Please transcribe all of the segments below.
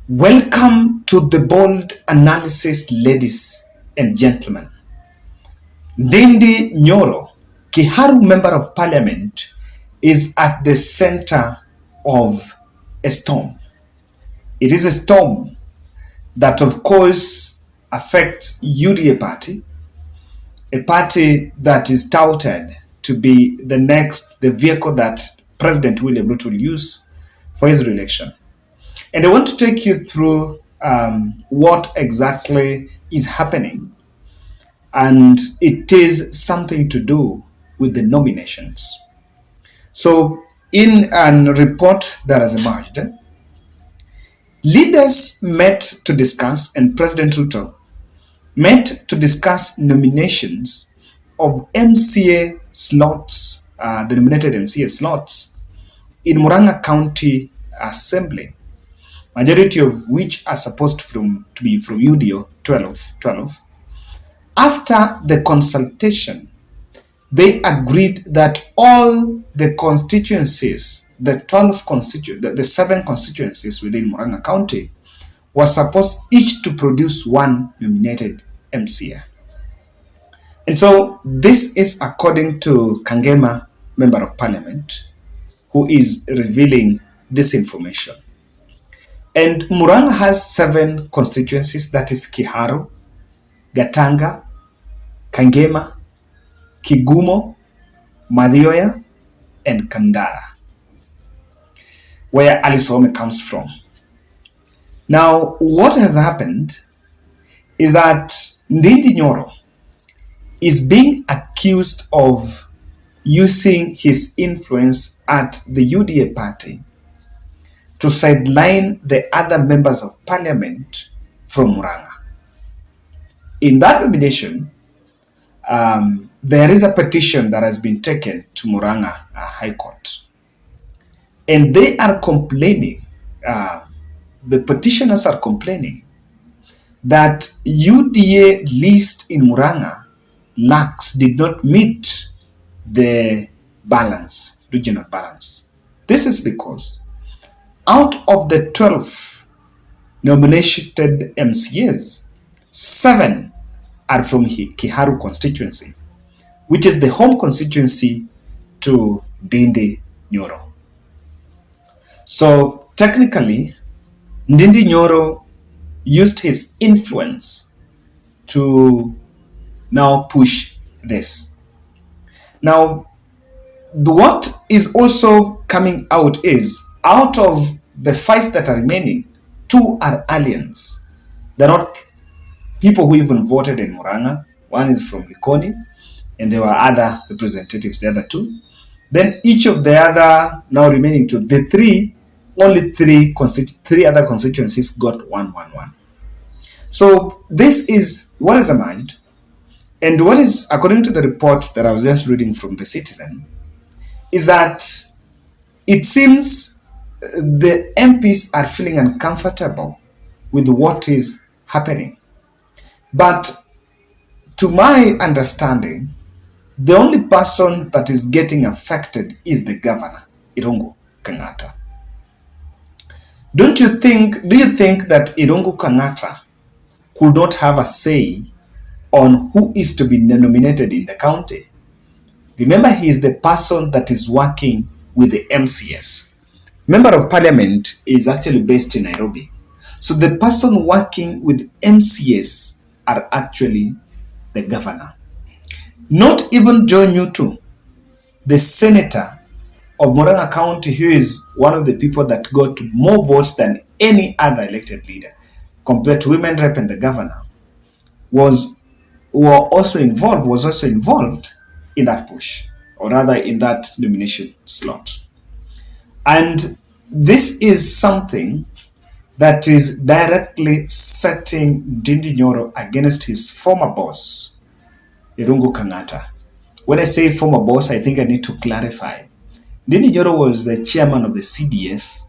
Welcome to the bold analysis, ladies and gentlemen. Ndindi Nyoro, Kiharu Member of Parliament, is at the center of a storm. It is a storm that, of course, affects UDA party, a party that is touted to be the vehicle that President William Ruto will use for his re-election. And I want to take you through what exactly is happening. And it is something to do with the nominations. So, in a report that has emerged, leaders met to discuss, and President Ruto met to discuss nominations of MCA slots, the nominated MCA slots in Muran'ga County Assembly, majority of which are supposed to be from UDA 12. After the consultation, they agreed that all the constituencies, the 7 constituencies within Muran'ga County, were supposed each to produce one nominated MCA. And so this is according to Kangema, Member of Parliament, who is revealing this information. And Muran'ga has 7 constituencies, that is Kiharu, Gatanga, Kangema, Kigumo, Madhioya, and Kandara, where Alice Ome comes from. Now, what has happened is that Ndindi Nyoro is being accused of using his influence at the UDA party to sideline the other members of parliament from Muran'ga. In that nomination, there is a petition that has been taken to Muran'ga High Court. And they are complaining, the petitioners are complaining that UDA list in Muran'ga did not meet the balance, regional balance. This is because out of the 12 nominated MCAs, 7 are from Kiharu constituency, which is the home constituency to Ndindi Nyoro. So technically, Ndindi Nyoro used his influence to now push this. Now, what is also coming out is, out of the 5 that are remaining, 2 are aliens. They're not people who even voted in Muran'ga. One is from Likoni, and there were other representatives, the other 2. Then each of the other now remaining 2, the 3, only 3 other constituencies got 1-1-1. So this is what has emerged. And what is, according to the report that I was just reading from the Citizen, is that it seems the MPs are feeling uncomfortable with what is happening. But to my understanding, the only person that is getting affected is the governor, Irungu Kang'ata. Do you think that Irungu Kang'ata could not have a say on who is to be nominated in the county? Remember, he is the person that is working with the MCS. Member of Parliament is actually based in Nairobi. So the person working with MCS are actually the governor. Not even Joe Nyutu, the senator of Muran'ga County, who is one of the people that got more votes than any other elected leader, compared to women rep and the governor, was also involved in that push, or rather in that nomination slot. And this is something that is directly setting Ndindi Nyoro against his former boss, Irungu Kang'ata. When I say former boss, I think I need to clarify. Ndindi Nyoro was the chairman of the CDF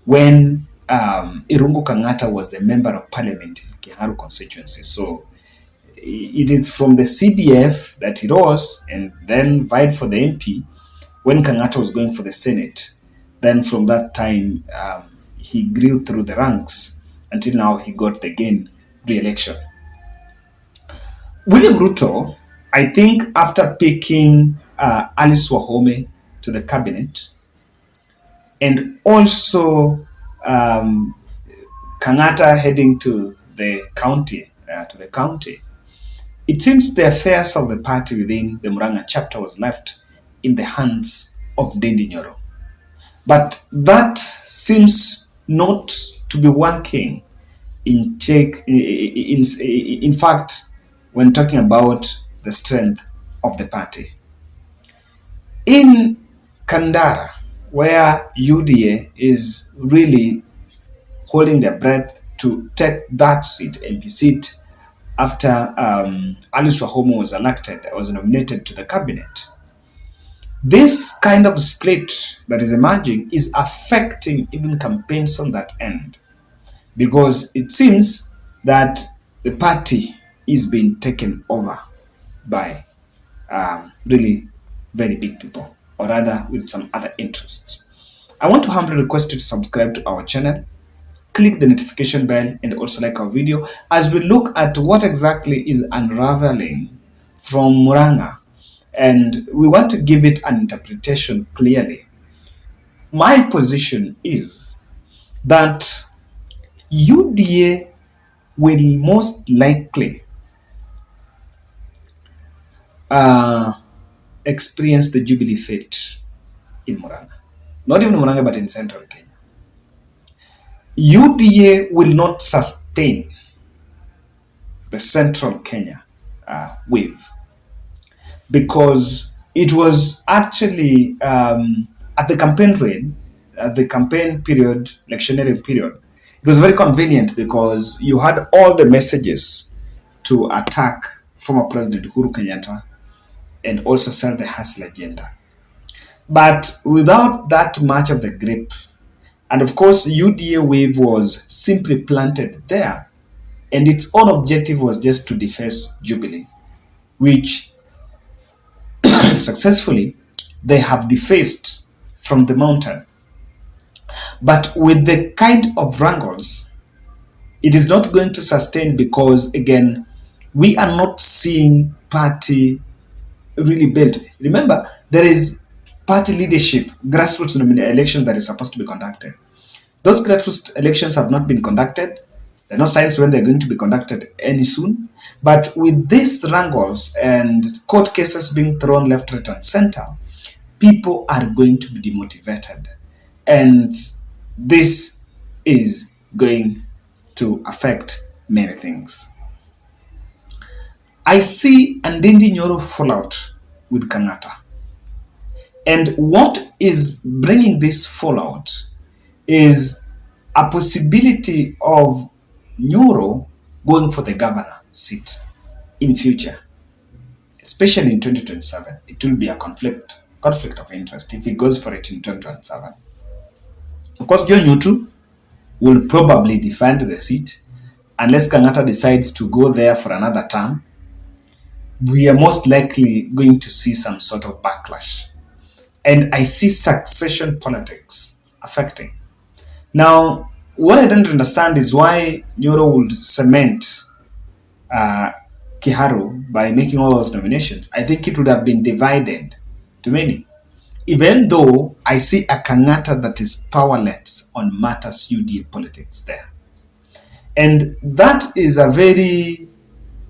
when Irungu Kang'ata was the member of parliament in Kiharu constituency. So it is from the CDF that he rose and then vied for the MP when Kang'ata was going for the Senate. Then from that time, he grew through the ranks until now he got again re-election. William Ruto, I think after picking Alice Wahome to the cabinet, and also Kang'ata heading to the county, it seems the affairs of the party within the Muran'ga chapter was left in the hands of Ndindi Nyoro. But that seems not to be working in fact, when talking about the strength of the party. In Kandara, where UDA is really holding their breath to take that seat, MP seat, after Alice Wahome was nominated to the cabinet. This kind of split that is emerging is affecting even campaigns on that end, because it seems that the party is being taken over by really very big people, or rather with some other interests. I want to humbly request you to subscribe to our channel, click the notification bell, and also like our video as we look at what exactly is unraveling from Muran'ga, and we want to give it an interpretation clearly. My position is that UDA will most likely experience the Jubilee fate in Muran'ga. Not even Muran'ga, but in central Kenya. UDA will not sustain the central Kenya wave, because it was actually at the campaign trail, at the campaign period, electioneering period, it was very convenient because you had all the messages to attack former President Uhuru Kenyatta and also sell the hustle agenda. But without that much of the grip, and of course UDA wave was simply planted there, and its own objective was just to deface Jubilee, which successfully they have defaced from the mountain. But with the kind of wrangles, it is not going to sustain, because again, we are not seeing party really built. Remember, there is party leadership, grassroots election that is supposed to be conducted. Those grassroots elections have not been conducted. There are no signs when they're going to be conducted any soon. But with these wrangles and court cases being thrown left, right, and center, people are going to be demotivated. And this is going to affect many things. I see Ndindi Nyoro Fallout with Kang'ata. And what is bringing this fallout is a possibility of Nyoro going for the governor seat in future, especially in 2027. It will be a conflict of interest if he goes for it in 2027. Of course, John Yutu will probably defend the seat unless Kang'ata decides to go there for another term. We are most likely going to see some sort of backlash. And I see succession politics affecting. Now, what I don't understand is why Nyoro would cement Kiharu by making all those nominations. I think it would have been divided to many. Even though I see a Kang'ata that is powerless on matters UDA politics there. And that is a very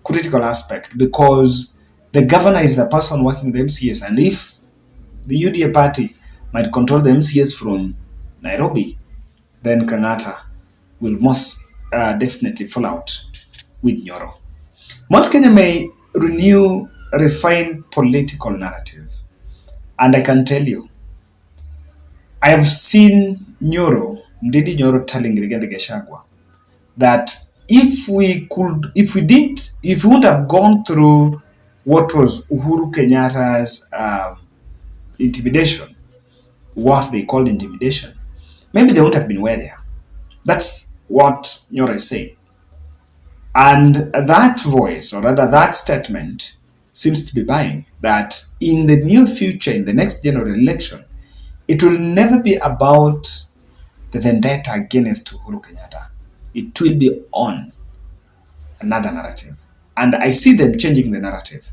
critical aspect, because the governor is the person working with the MCS, and if the UDA party might control the MCS from Nairobi, then Kang'ata will most definitely fall out with Nyoro. Mount Kenya may refine political narrative, and I can tell you, I have seen Ndindi Nyoro telling Rigathi Gachagua that if we wouldn't have gone through what was Uhuru Kenyatta's intimidation, what they called intimidation, maybe they wouldn't have been where they are. That's what Nyoro is saying. And that voice, or rather that statement, seems to be buying that in the near future, in the next general election, it will never be about the vendetta against Uhuru Kenyatta. it will be on another narrative. And I see them changing the narrative.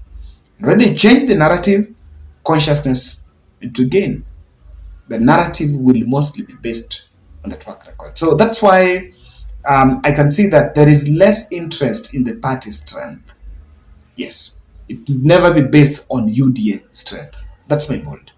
When they change the narrative, consciousness to gain, the narrative will mostly be based on the track record. So that's why I can see that there is less interest in the party strength. Yes, it will never be based on UDA strength. That's my bold.